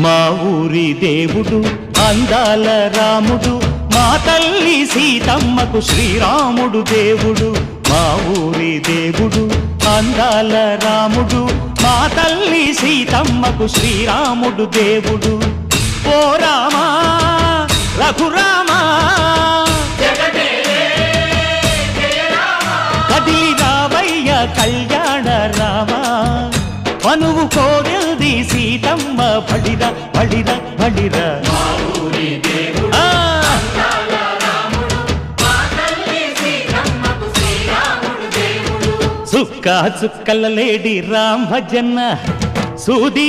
మా ఊరి దేవుడు అందాల రాముడు, మా తల్లి సీతమ్మకు శ్రీరాముడు దేవుడు. మా ఊరి దేవుడు అందాల రాముడు, మా తల్లి సీతమ్మకు శ్రీరాముడు దేవుడు. ఓ రామా రఘురామా కదిలి రావయ్య కళ్యాణ రామా, మనువు కోరెల్ది సీతమ్మ బడిరా బడిరా బడిరా. చుక్క చుక్కల లేడి రామ్ భజన్న సూది